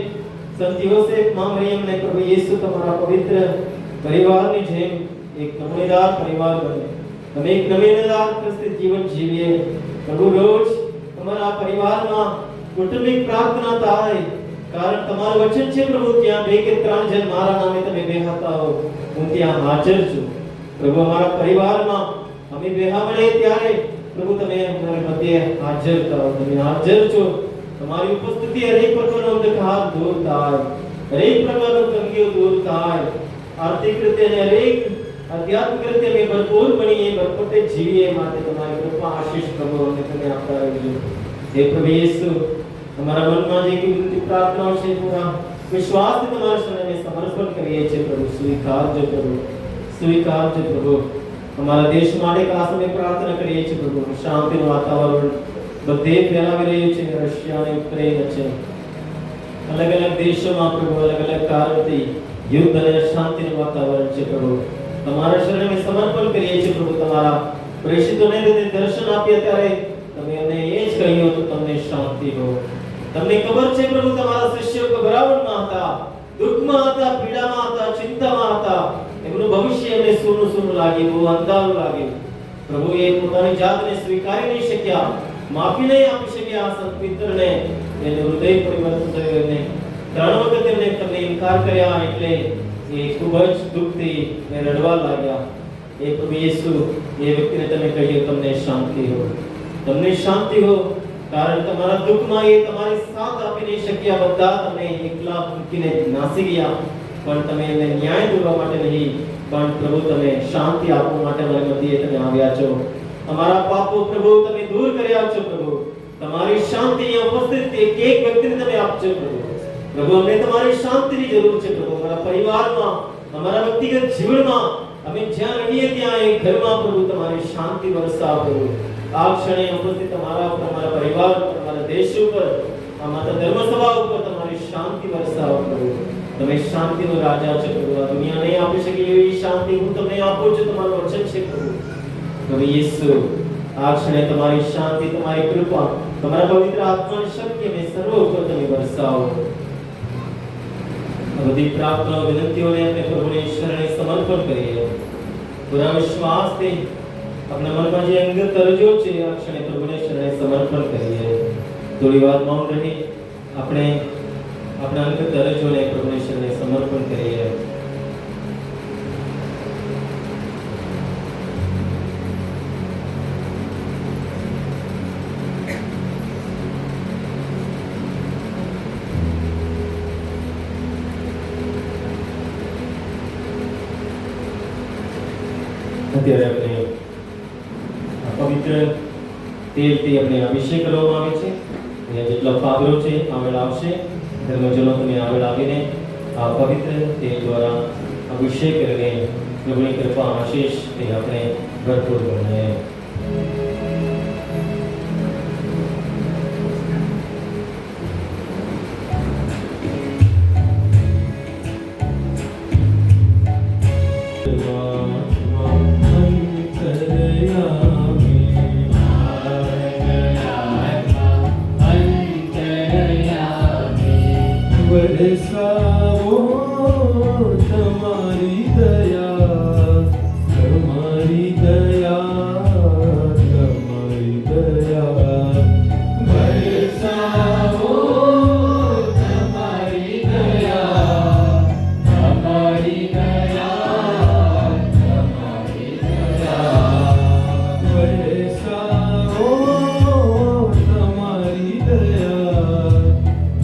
Speaker 1: સંત યોસેફ, મા મરિયમને પ્રભુ યેસુ તમારા પવિત્ર પરિવારની જેમ એક નમૂનેદાર પરિવાર બને. અમે એક નમૂનેદાર પ્રસ્તુત જીવન જીવીએ પ્રભુ. રોજ તમારા પરિવારમાં કુટુંબિક પ્રાર્થના થાય, કારણ તમારું વચન છે પ્રભુ, ત્યાં 2 કે 3 જણ મારા નામે તમે બેહતા હો, હું ત્યાં હાજર છું પ્રભુ. અમારા પરિવારમાં અમે બેહા મળે ત્યારે પ્રભુ તમે અમારી મધ્યે હાજર થાઓ, તમે હાજર છો. તમારી ઉપસ્થિતિ હરેક પ્રકારનો અંધકાર દૂર થાય, હરેક પ્રકારનો તંગીઓ દૂર થાય. આર્થિક રીતે અને હરેક આધ્યાત્મિક રીતે અમે ભરપૂર બનીએ, ભરપૂર જીવીએ. માટે તમારી કૃપા આશીષ પ્રભુ અમને તમે આપતા રહેજો. હે પ્રભુ યેસુ, અમારા મનમાં જે વિનંતી પ્રાર્થનાઓ છે પૂરા વિશ્વાસથી તમારા શરણે સમર્પણ કરીએ છીએ પ્રભુ. સ્વીકારજો પ્રભુ, સ્વીકારજો પ્રભુ. અમારા દેશ માટે ખાસ અમે પ્રાર્થના કરીએ છીએ પ્રભુ. શાંતિનું વાતાવરણ બધે ફેલાવી રહ્યું છે, રશિયા અને યુક્રેન છે, અલગ અલગ દેશોમાં પ્રભુ અલગ અલગ કારણથી યુદ્ધ અને શાંતિનું વાતાવરણ છે પ્રભુ. તમારા શરણે સમર્પણ કરીએ છીએ પ્રભુ. તમારા પ્રેષિતોને તેને દર્શન આપ્યા ત્યારે તમે એમને એ જ કહ્યું હતું, તમને શાંતિ હો. તમને ખબર છે પ્રભુ, તમારા શિષ્યો ગભરાવણમાં હતા, દુઃખમાં હતા, પીડામાં હતા, ચિંતામાં હતા. એમનું ભવિષ્ય એમને સૂનું સૂનું લાગ્યું, બહુ અંધારું લાગ્યું. પ્રભુએ પોતાની જાતને સ્વીકારી નહીં શક્યા, માફી નહીં આપી શક્યા આ સંત મિત્રને. એને હૃદય પરિવર્તન થયું. એને 3 વખત એમને તમને ઇનકાર કર્યા, એટલે એ ખૂબ જ દુઃખથી રડવા લાગ્યા. એ પ્રભુ યેસુ એ વ્યક્તિને તમે કહ્યું, તમને શાંતિ હો, તમને શાંતિ હો. કારણ તમારા દુઃખમાં એ તમારી સાથ આપી નહીં શક્યા, બધા તમે એકલા મૂકીને નાસી ગયા. પણ તમે એમને ન્યાય દોરવા માટે નહીં, પણ પ્રભુ તમે શાંતિ આપવા માટે મારી મધ્યે તમે આવ્યા છો. અમારા પાપો પ્રભુ તમે દૂર કર્યા છો. પ્રભુ તમારી શાંતિ અહીંયા ઉપસ્થિત એક વ્યક્તિને તમે આપજો. પ્રભુ અમને તમારી શાંતિની જરૂર છે. પ્રભુ અમારા પરિવારમાં, અમારા વ્યક્તિગત જીવનમાં, અમે જ્યાં રહીએ ત્યાં એ ઘરમાં પ્રભુ તમારી શાંતિ વરસાવ. પ્રભુ આ ક્ષણે ઉપસ્થિત તમારા ઉપર, અમારા પરિવાર ઉપર, અમારા દેશ ઉપર, આ માતા ધર્મસભા ઉપર તમારી શાંતિ વરસાવ. પ્રભુ તમે શાંતિનો રાજા છો. પ્રભુ આ દુનિયા નહીં આપી શકે એવી શાંતિ હું તમને આપું છું. તમારું વચન છે પ્રભુ. પ્રભુ યેસુ આ ક્ષણે તમારી શાંતિ, તમારી કૃપા, તમારા પવિત્ર આત્માની શક્તિ અમે સર્વ ઉપર તમે વરસાવો. આ બધી પ્રાર્થનાઓ, વિનંતીઓને આપણે પ્રભુની શરણે સમર્પણ કરીએ. પૂરા વિશ્વાસથી આપણા મનમાં જે અંગત અરજો છે આ ક્ષણે પ્રભુને શરણે સમર્પણ કરીએ. થોડી વાર મૌન રહી આપણે આપણા અંગત અરજોને પ્રભુને શરણે સમર્પણ કરીએ. અત્યારે આપણે પવિત્ર તેલથી આપણે અભિષેક કરવામાં આવે છે. અને જેટલા પાત્રો છે આગળ આવશે, ધર્મજનો તમે આગળ આવીને આ પવિત્ર તેલ દ્વારા અભિષેક કરીને પ્રભુની કૃપા આશીષ તે આપણે ભરપૂર બને.
Speaker 3: વરસાવો તમારી દયા, તમારી દયા, તમારી દયા. વરસાવો તમારી દયા, તમારી દયા, તમારી દયા. વરસાવો તમારી દયા,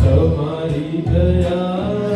Speaker 3: તમારી દયા.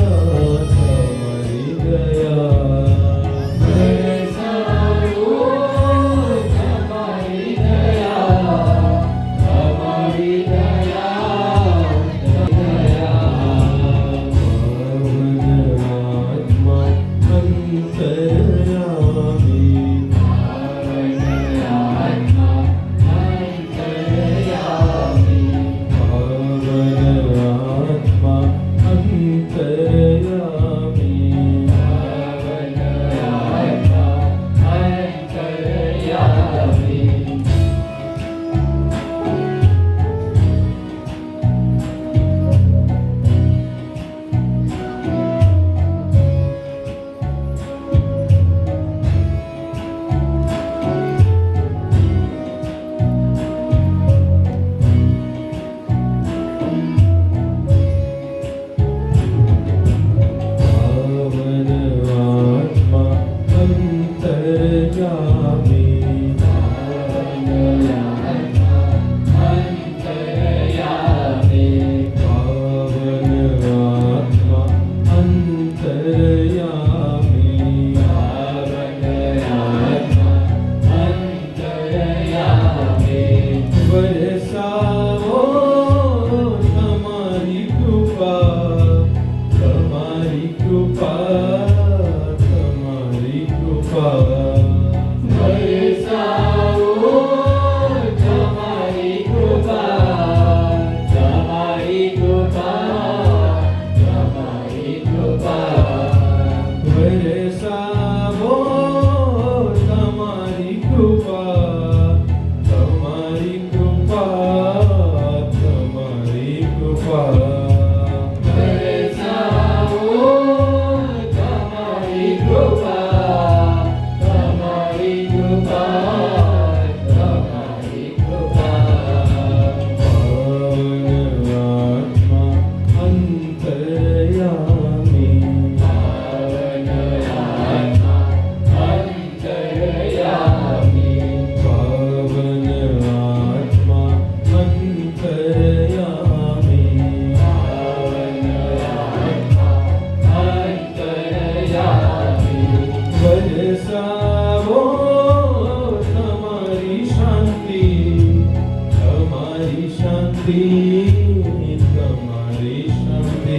Speaker 3: શાંતિ તમારી શાંતિ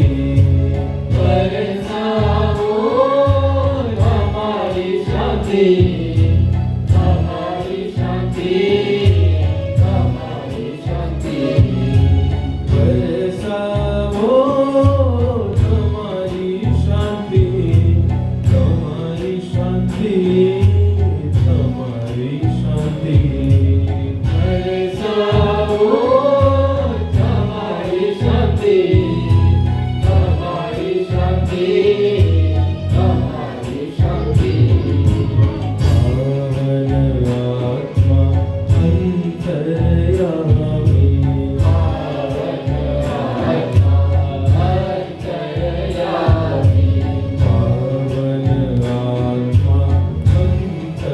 Speaker 4: વરસાવો તમારી શાંતિ તમારી શાંતિ તમારી શાંતિ
Speaker 3: વરસાવો તમારી શાંતિ તમારી શાંતિ તમારી શાંતિ
Speaker 4: વરસાવો તમારી શાંતિ તમારી શાંતિ તમારી શાંતિ
Speaker 3: પાવન આત્મા અંતર્યામી પાવન આત્મા અંતર્યામી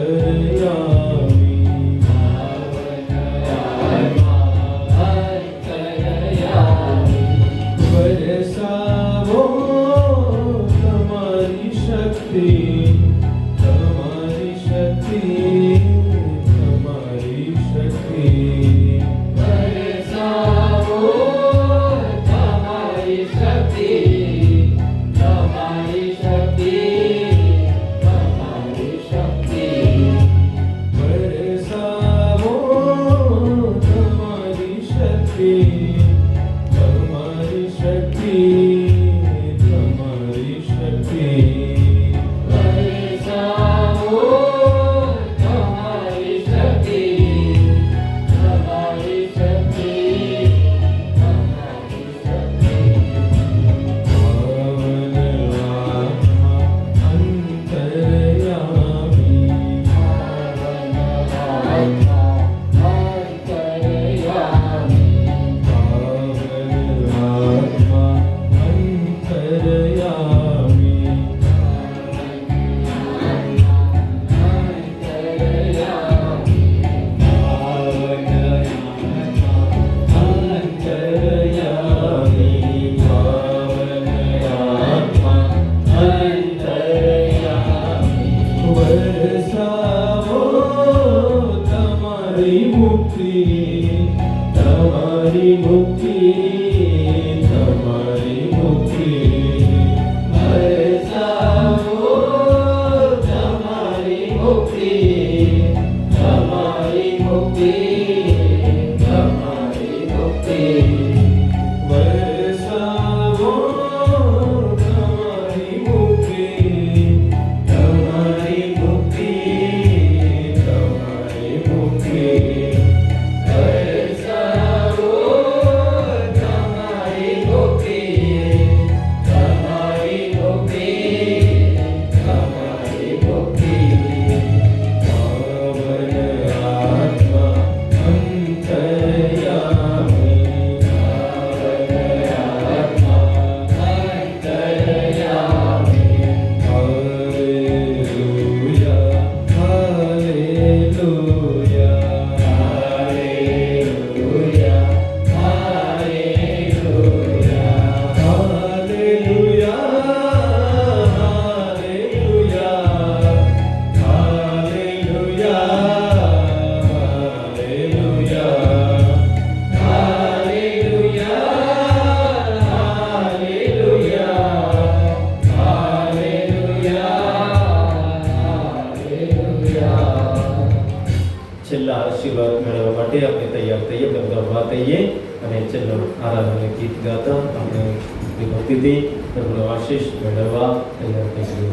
Speaker 3: વરસાવો તમારી શક્તિ તમારી શક્તિ તમારી શક્તિ
Speaker 4: વરસાવો તમારી શક્તિ તમારી શક્તિ તમારી શક્તિ
Speaker 3: વરસાવો તમારી શક્તિ તમારી શક્તિ તમારી શક્તિ
Speaker 4: વરસાવો તમારી શક્તિ તમારી શક્તિ તમારી શક્તિ
Speaker 3: પાવન આત્મા અંતર્યામી પાવન આત્મા અંતર્યામી અંતર્યામી પાવન આત્મા અંતર્યામી વરસાવો તમારી મુક્તિ તમારી મુક્તિ તમારી મુક્તિ
Speaker 4: વરસાવો તમારી મુક્તિ તમારી મુક્તિ તમારી મુક્તિ
Speaker 3: વરસાવો તમારી મુક્તિ તમારી મુક્તિ તમારી મુક્તિ
Speaker 4: વરસાવો તમારી મુક્તિ તમારી મુક્તિ તમારી મુક્તિ
Speaker 3: પાવન આત્મા અંતર્યામી હાલેલુયા હાલેલુયા
Speaker 1: છેલ્લા આશીર્વાદ મેળવવા માટે આપણે તૈયાર થઈએ, આપણે બધા ઊભા થઈએ અને છેલ્લો આરાધનાનું ગીત ગાતા આપણે ભક્તિથી પ્રભુનો આશીષ મેળવવા તૈયાર થઈએ.